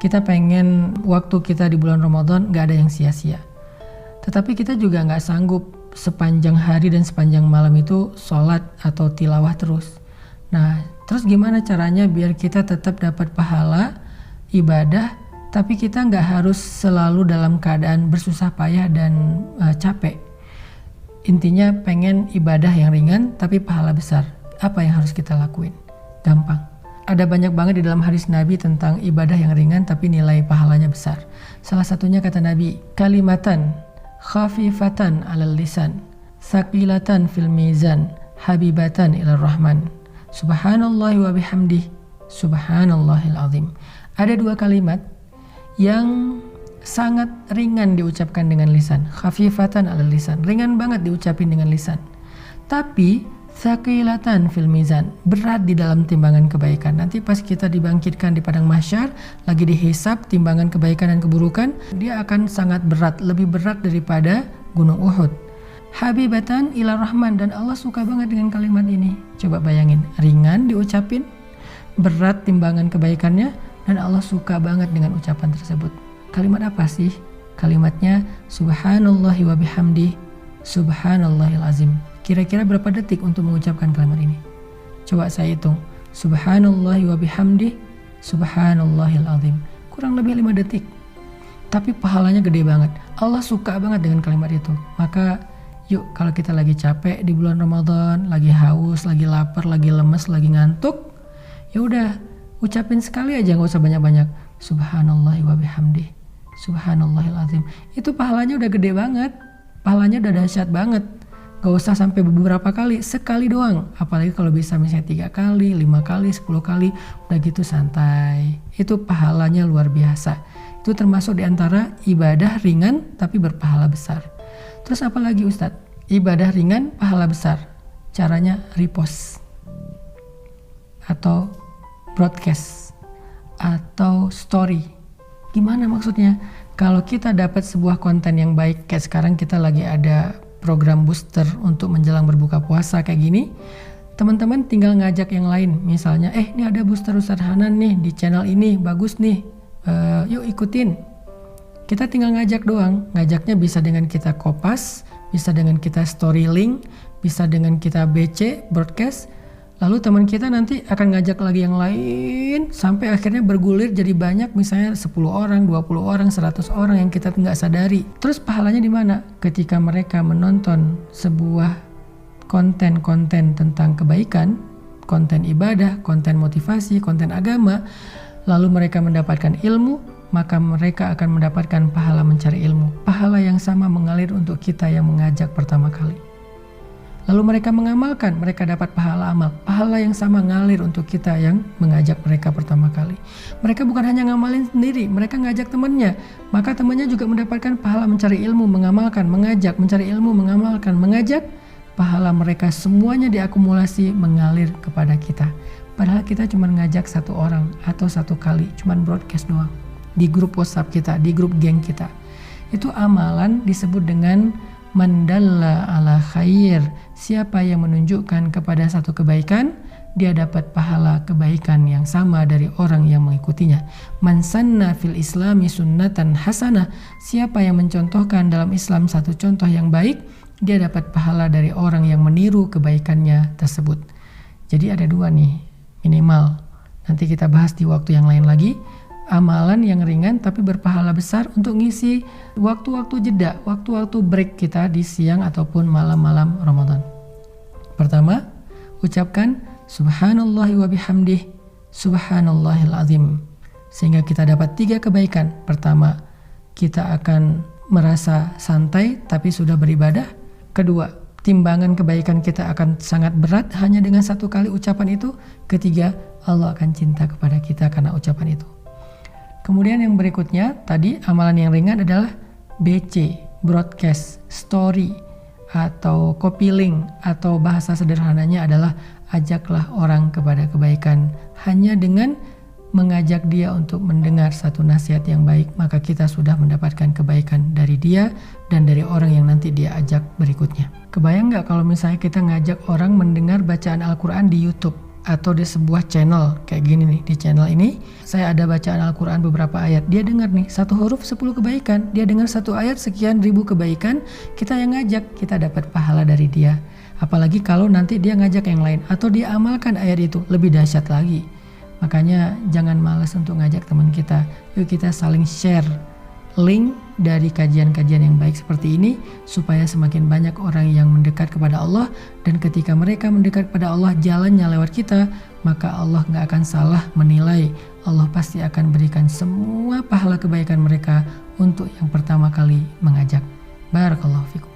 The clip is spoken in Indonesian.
Kita pengen waktu kita di bulan Ramadan gak ada yang sia-sia. Tetapi kita juga gak sanggup sepanjang hari dan sepanjang malam itu sholat atau tilawah terus. Nah, terus gimana caranya biar kita tetap dapat pahala ibadah, tapi kita gak harus selalu dalam keadaan bersusah payah dan capek. Intinya pengen ibadah yang ringan tapi pahala besar. Apa yang harus kita lakuin? Gampang. Ada banyak banget di dalam hadis Nabi tentang ibadah yang ringan tapi nilai pahalanya besar. Salah satunya kata Nabi, kalimatan khafifatan 'alal lisan, tsaqilatan fil mizan, habibatan ilar rahman. Subhanallahi wa bihamdih, subhanallahil azim. Ada dua kalimat yang sangat ringan diucapkan dengan lisan, khafifatan 'alal lisan, ringan banget diucapin dengan lisan. Tapi tsaqilatan fil mizan, berat di dalam timbangan kebaikan. Nanti pas kita dibangkitkan di padang mahsyar, lagi dihisab timbangan kebaikan dan keburukan, dia akan sangat berat, lebih berat daripada gunung Uhud. Habibatan ila rahman, dan Allah suka banget dengan kalimat ini. Coba bayangin, ringan diucapin, berat timbangan kebaikannya, dan Allah suka banget dengan ucapan tersebut. Kalimat apa sih? Kalimatnya subhanallahi wa bihamdi, subhanallahil azim. Kira-kira berapa detik untuk mengucapkan kalimat ini? Coba saya hitung. Subhanallahi wa bihamdi, subhanallahil azim. Kurang lebih 5 detik. Tapi pahalanya gede banget. Allah suka banget dengan kalimat itu. Maka yuk, kalau kita lagi capek di bulan Ramadan, lagi haus, lagi lapar, lagi lemes, lagi ngantuk, ya udah ucapin sekali aja, nggak usah banyak-banyak. Subhanallahi wa bihamdi, subhanallahil azim. Itu pahalanya udah gede banget. Pahalanya udah dahsyat banget. Gak usah sampai beberapa kali, sekali doang. Apalagi kalau bisa misalnya 3 kali, 5 kali, 10 kali, udah gitu santai. Itu pahalanya luar biasa. Itu termasuk diantara ibadah ringan tapi berpahala besar. Terus apa lagi Ustadz? Ibadah ringan, pahala besar. Caranya repost, atau broadcast, atau story. Gimana maksudnya? Kalau kita dapat sebuah konten yang baik, kayak sekarang kita lagi ada program booster untuk menjelang berbuka puasa kayak gini, teman-teman tinggal ngajak yang lain. Misalnya, ini ada booster Ustadz Hanan nih di channel ini, bagus nih, yuk ikutin. Kita tinggal ngajak doang. Ngajaknya bisa dengan kita kopas, bisa dengan kita story link, bisa dengan kita BC, broadcast. Lalu teman kita nanti akan ngajak lagi yang lain, sampai akhirnya bergulir jadi banyak, misalnya 10 orang, 20 orang, 100 orang yang kita nggak sadari. Terus pahalanya di mana? Ketika mereka menonton sebuah konten-konten tentang kebaikan, konten ibadah, konten motivasi, konten agama, lalu mereka mendapatkan ilmu, maka mereka akan mendapatkan pahala mencari ilmu. Pahala yang sama mengalir untuk kita yang mengajak pertama kali. Lalu mereka mengamalkan, mereka dapat pahala amal. Pahala yang sama ngalir untuk kita yang mengajak mereka pertama kali. Mereka bukan hanya ngamalin sendiri, mereka ngajak temannya. Maka temannya juga mendapatkan pahala mencari ilmu, mengamalkan, mengajak, mencari ilmu, mengamalkan, mengajak. Pahala mereka semuanya diakumulasi mengalir kepada kita. Padahal kita cuma ngajak 1 orang atau 1 kali, cuma broadcast doang. Di grup WhatsApp kita, di grup geng kita. Itu amalan disebut dengan mandalla ala khair. Siapa yang menunjukkan kepada satu kebaikan, dia dapat pahala kebaikan yang sama dari orang yang mengikutinya. Man sanna fil islami sunnatan hasanah. Siapa yang mencontohkan dalam Islam satu contoh yang baik, dia dapat pahala dari orang yang meniru kebaikannya tersebut. Jadi ada 2 nih minimal. Nanti kita bahas di waktu yang lain lagi. Amalan yang ringan tapi berpahala besar untuk ngisi waktu-waktu jeda, waktu-waktu break kita di siang ataupun malam-malam Ramadan. Pertama, ucapkan subhanallahi wa bihamdih, subhanallahil azim. Sehingga kita dapat 3 kebaikan. Pertama, kita akan merasa santai tapi sudah beribadah. Kedua, timbangan kebaikan kita akan sangat berat hanya dengan 1 kali ucapan itu. Ketiga, Allah akan cinta kepada kita karena ucapan itu. Kemudian yang berikutnya, tadi amalan yang ringan adalah BC, broadcast, story, atau copy link, atau bahasa sederhananya adalah ajaklah orang kepada kebaikan. Hanya dengan mengajak dia untuk mendengar satu nasihat yang baik, maka kita sudah mendapatkan kebaikan dari dia dan dari orang yang nanti dia ajak berikutnya. Kebayang nggak kalau misalnya kita ngajak orang mendengar bacaan Al-Quran di YouTube? atau di sebuah channel kayak gini nih. Di channel ini saya ada bacaan Al-Quran beberapa ayat, dia dengar nih 1 huruf 10 kebaikan, dia dengar 1 ayat sekian ribu kebaikan, kita yang ngajak, kita dapat pahala dari dia. Apalagi kalau nanti dia ngajak yang lain atau dia amalkan ayat itu, lebih dahsyat lagi. Makanya jangan malas untuk ngajak teman kita, yuk kita saling share link dari kajian-kajian yang baik seperti ini supaya semakin banyak orang yang mendekat kepada Allah, dan ketika mereka mendekat kepada Allah jalannya lewat kita, maka Allah gak akan salah menilai. Allah pasti akan berikan semua pahala kebaikan mereka untuk yang pertama kali mengajak. Barakallahu fikum.